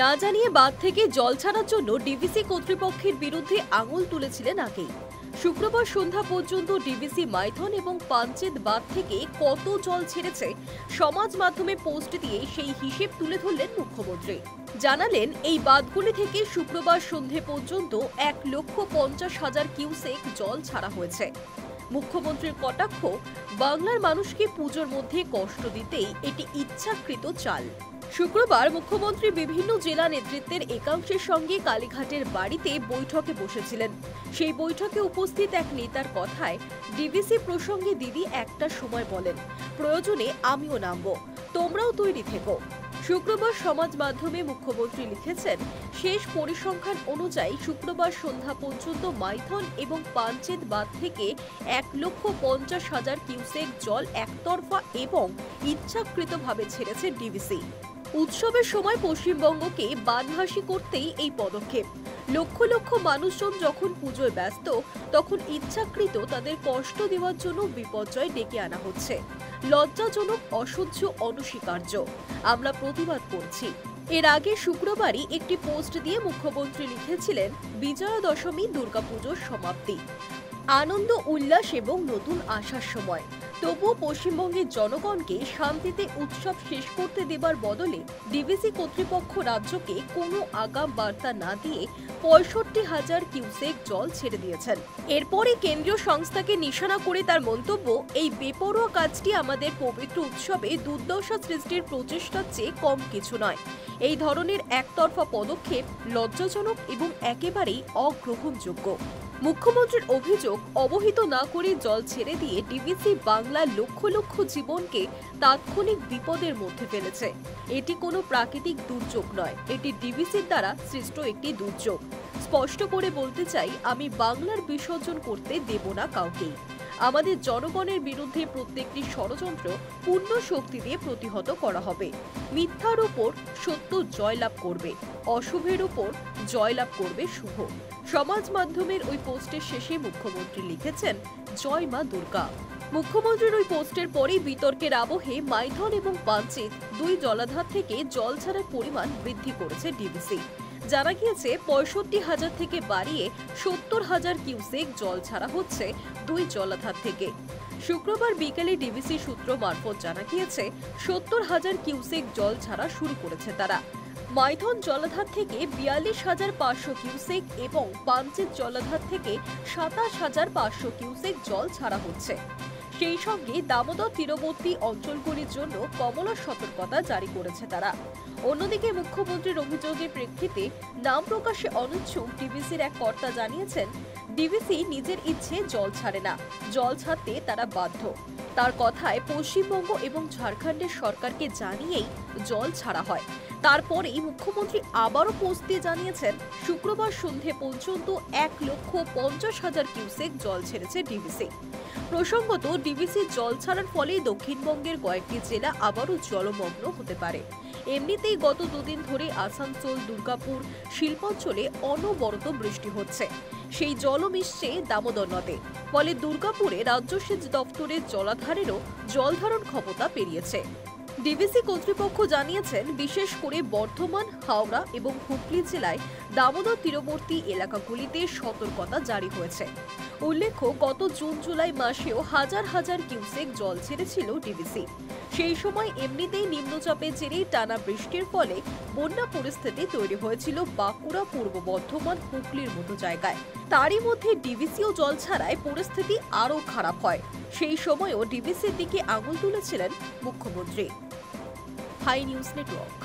না জানিয়ে বাঁধ থেকে জল ছাড়ার জন্য ডিভিসি কর্তৃপক্ষের বিরুদ্ধে আঙুল তুলেছিলেন আগেই। শুক্রবার সন্ধ্যা পর্যন্ত ডিভিসি মাইথন এবং পাঞ্চেত বাঁধ থেকে কত জল ছেড়েছে সমাজ মাধ্যমে পোস্ট দিয়ে সেই হিসেব তুলে ধরলেন মুখ্যমন্ত্রী। জানালেন, এই বাঁধগুলি থেকে শুক্রবার সন্ধে পর্যন্ত 1,50,000 কিউসেক জল ছাড়া হয়েছে। মুখ্যমন্ত্রীর কটাক্ষ, বাংলার মানুষকে পুজোর মধ্যে কষ্ট দিতেই এটি ইচ্ছাকৃত চাল। শুক্রবার মুখ্যমন্ত্রী বিভিন্ন জেলা নেতৃত্বের একাংশের সঙ্গে কালীঘাটের বাড়িতে বৈঠকে বসেছিলেন। সেই বৈঠকে উপস্থিত এক নেতার কথায় ডিভিসি প্রসঙ্গে দিদি একটা সময় বলেন, প্রয়োজনে আমিও নামবো, তোমরাও তৈরি থেকো। শুক্রবার সমাজ মাধ্যমে মুখ্যমন্ত্রী লিখেছেন, শেষ পরিসংখ্যান অনুযায়ী শুক্রবার সন্ধ্যা পর্যন্ত মাইথন এবং পাঞ্চেত বাঁধ থেকে 1,50,000 কিউসেক জল একতরফা এবং ইচ্ছাকৃতভাবে ছেড়েছে ডিভিসি। উৎসবের সময় পশ্চিমবঙ্গকে বানভাসী করতেই এই পদক্ষেপ। লক্ষ লক্ষ মানুষজন যখন পুজোয় ব্যস্ত, তখন ইচ্ছাকৃত তাদের কষ্ট দেওয়ার জন্য বিপর্যয় ডেকে আনা হচ্ছে। লজ্জাজনক, অসহ্য, অনস্বীকার্য। আমরা প্রতিবাদ করছি। এর আগে শুক্রবারই একটি পোস্ট দিয়ে মুখ্যমন্ত্রী লিখেছিলেন, বিজয়া দশমী দুর্গাপুজোর সমাপ্তি, আনন্দ উল্লাস এবং নতুন আশার সময়। তবুও পশ্চিমবঙ্গের জনগণকে শান্তিতে উৎসব শেষ করতে দেবার বদলে ডিভিসি কর্তৃপক্ষ রাজ্যকে কোনো আগাম বার্তা না দিয়ে 65,000 কিউসেক জল ছেড়ে দিয়েছেন। এরপরে কেন্দ্রীয় সংস্থাকে নিশানা করে তার মন্তব্য, এই বেপরোয়া কাজটি আমাদের পবিত্র উৎসবে দুর্দশা সৃষ্টির প্রচেষ্টার চেয়ে কম কিছু নয়। এই ধরনের একতরফা পদক্ষেপ লজ্জাজনক এবং একেবারেই অগ্রহণযোগ্য। মুখ্যমন্ত্রীর অভিযোগ, অবহিত না করে জল ছেড়ে দিয়ে ডিভিসি বাংলার লক্ষ লক্ষ জীবনকে তাৎক্ষণিক বিপদের মধ্যে ফেলেছে। এটি কোনো প্রাকৃতিক দুর্যোগ নয়, এটি ডিভিসির দ্বারা সৃষ্ট একটি দুর্যোগ। স্পষ্ট করে বলতে চাই, আমি বাংলার বিসর্জন করতে দেব না কাউকেই। আমাদের জনগণের বিরুদ্ধে প্রত্যেকটি ষড়যন্ত্র পূর্ণ শক্তি দিয়ে প্রতিহত করা হবে। মিথ্যার উপর সত্য জয়লাভ করবে, অশুভের উপর জয়লাভ করবে শুভ। সমাজ মাধ্যমের ওই পোস্টের শেষে মুখ্যমন্ত্রী লিখেছেন, জয় মা দুর্গা। মুখ্যমন্ত্রীর ওই পোস্টের পরেই বিতর্কের আবহে মাইথন এবং পাঞ্চেত দুই জলাধার থেকে জল ছাড়ার পরিমাণ বৃদ্ধি করেছে ডিভিসি। জানা গিয়েছে, 65,000 থেকে বাড়িয়ে 70,000 কিউসেক জল ছাড়া হচ্ছে দুই জলাধার থেকে। শুক্রবার বিকেলে ডিভিসি সূত্র মারফত জানা গিয়েছে, 70,000 কিউসেক জল ছাড়া শুরু করেছে তারা। মাইথন জলাধার থেকে 42,500 কিউসেক এবং পাঞ্চেত জলাধার থেকে 27,500 কিউসেক জল ছাড়া হচ্ছে। সেই সঙ্গে দামোদর তীরবর্তী অঞ্চলগুলির জন্য কমলা সতর্কতা জারি করেছে তারা। অন্যদিকে মুখ্যমন্ত্রীর অভিযোগের প্রেক্ষিতে নাম প্রকাশে অনিচ্ছুক ডিভিসির এক কর্তা জানিয়েছেন, ডিভিসি নিজের ইচ্ছে জল ছাড়ে না, জল ছাড়তে তারা বাধ্য। তার কথায়, পশ্চিমবঙ্গ এবং ঝাড়খণ্ডের সরকারকে জানিয়েই জল ছাড়া হয়। তারপরেই মুখ্যমন্ত্রী আবারও পোস্ট দিয়ে জানিয়েছেন, শুক্রবার সন্ধে পর্যন্ত 1,50,000 কিউসেক জল ছেড়েছে ডিভিসি। প্রসঙ্গত, ডিভিসির জল ছাড়ার ফলে দক্ষিণবঙ্গের কয়েকটি জেলা আবারও জলমগ্ন হতে পারে। এমনিতেই গত দুদিন ধরে আসানসোল, দুর্গাপুর, শিল্পাঞ্চলে অনবরত বৃষ্টি হচ্ছে। সেই জলও মিশছে দামোদর নদে। ফলে দুর্গাপুরে রাজ্য সেচ দপ্তরের জলাধারেরও জলধারণ ক্ষমতা পেরিয়েছে। ডিভিসি কর্তৃপক্ষ জানিয়েছেন, বিশেষ করে বর্ধমান, হাওড়া এবং হুগলি জেলায় দামোদর তীরবর্তী এলাকাগুলিতে সতর্কতা জারি হয়েছে। উল্লেখ্য, গত জুন জুলাই মাসেও হাজার হাজার কিউসেক জল ছেড়েছিল ডিভিসি। সেই সময় এমনিতেই নিম্নচাপের জেরে টানা বৃষ্টির ফলে বন্যা পরিস্থিতি তৈরি হয়েছিল বাঁকুড়া, পূর্ব বর্ধমান, হুগলির মতো জায়গায়। তারই মধ্যে ডিভিসিও জল ছাড়ায় পরিস্থিতি আরও খারাপ হয়। সেই সময়ও ডিভিসির দিকে আঙুল তুলেছিলেন মুখ্যমন্ত্রী। Hi News network.